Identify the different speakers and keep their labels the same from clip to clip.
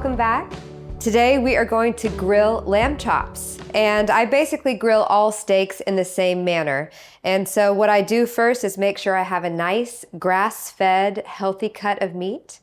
Speaker 1: welcome back. Today we are going to grill lamb chops, and I basically grill all steaks in the same manner. And so what I do first is make sure I have a nice grass-fed, healthy cut of meat.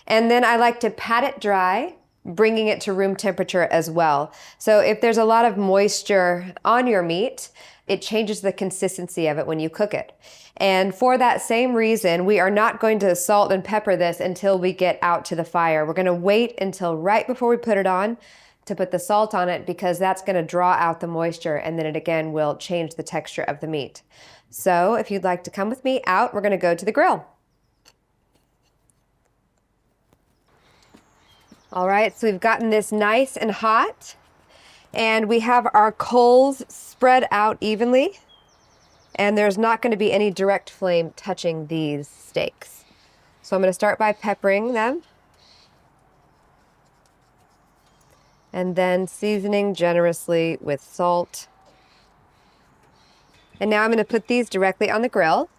Speaker 1: And then I like to pat it dry, bringing it to room temperature as well. So if there's a lot of moisture on your meat, it changes the consistency of it when you cook it. And for that same reason, we are not going to salt and pepper this until we get out to the fire. We're going to wait until right before we put it on to put the salt on it, because that's going to draw out the moisture, and then it again will change the texture of the meat. So if you'd like to come with me out, we're going to go to the grill. All right, so we've gotten this nice and hot, and we have our coals spread out evenly, and there's not going to be any direct flame touching these steaks. So I'm going to start by peppering them, and then seasoning generously with salt. And now I'm going to put these directly on the grill,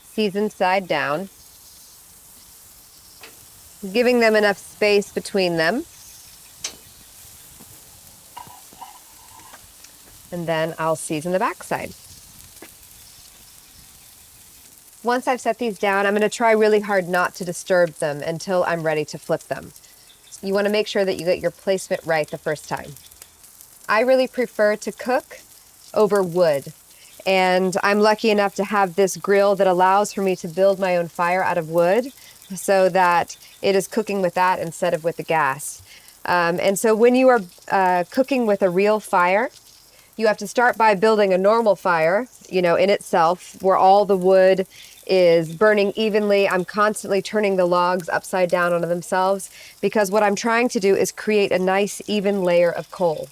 Speaker 1: seasoned side down, giving them enough space between them. And then I'll season the backside. Once I've set these down, I'm going to try really hard not to disturb them until I'm ready to flip them. You want to make sure that you get your placement right the first time. I really prefer to cook over wood, and I'm lucky enough to have this grill that allows for me to build my own fire out of wood, so that it is cooking with that instead of with the gas. And so when you are cooking with a real fire, you have to start by building a normal fire, in itself, where all the wood is burning evenly. I'm constantly turning the logs upside down onto themselves, because what I'm trying to do is create a nice even layer of coal.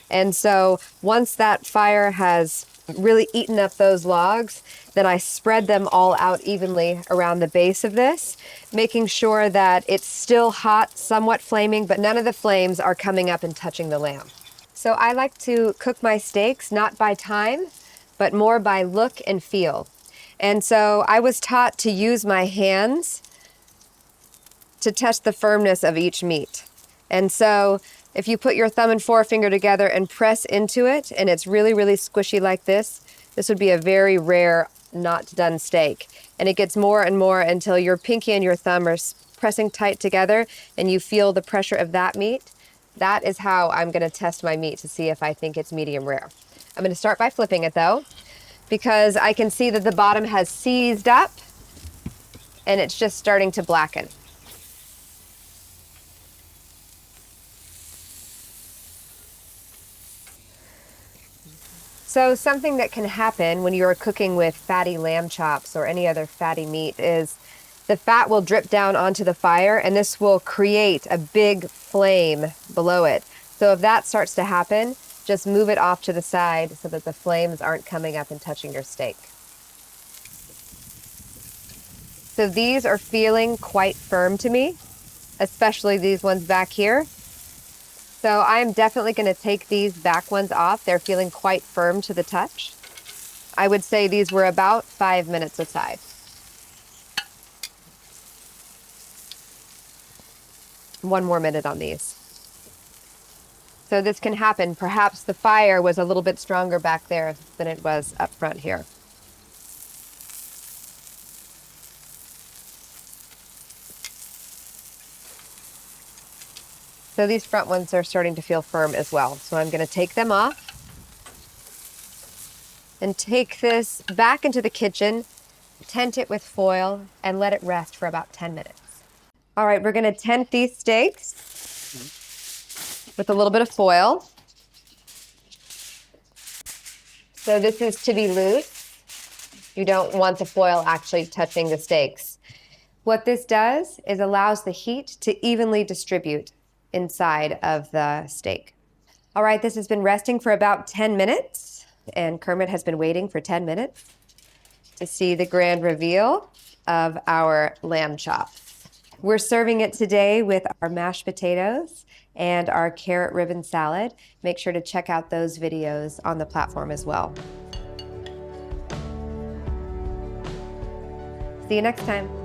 Speaker 1: And so once that fire has really eaten up those logs, then I spread them all out evenly around the base of this, making sure that it's still hot, somewhat flaming, but none of the flames are coming up and touching the lamb. So I like to cook my steaks not by time, but more by look and feel. And so I was taught to use my hands to test the firmness of each meat. And so if you put your thumb and forefinger together and press into it, and it's really, really squishy like this would be a very rare, not done steak. And it gets more and more until your pinky and your thumb are pressing tight together and you feel the pressure of that meat. That is how I'm going to test my meat to see if I think it's medium rare. I'm going to start by flipping it though, because I can see that the bottom has seized up and it's just starting to blacken. So something that can happen when you're cooking with fatty lamb chops or any other fatty meat is the fat will drip down onto the fire, and this will create a big flame below it. So if that starts to happen, just move it off to the side so that the flames aren't coming up and touching your steak. So these are feeling quite firm to me, especially these ones back here. So I'm definitely going to take these back ones off. They're feeling quite firm to the touch. I would say these were about 5 minutes aside. One more minute on these. So this can happen. Perhaps the fire was a little bit stronger back there than it was up front here. So these front ones are starting to feel firm as well. So I'm going to take them off and take this back into the kitchen, tent it with foil, and let it rest for about 10 minutes. All right, we're going to tent these steaks with a little bit of foil. So this is to be loose. You don't want the foil actually touching the steaks. What this does is allows the heat to evenly distribute inside of the steak. All right, this has been resting for about 10 minutes, and Kermit has been waiting for 10 minutes to see the grand reveal of our lamb chops. We're serving it today with our mashed potatoes and our carrot ribbon salad. Make sure to check out those videos on the platform as well. See you next time.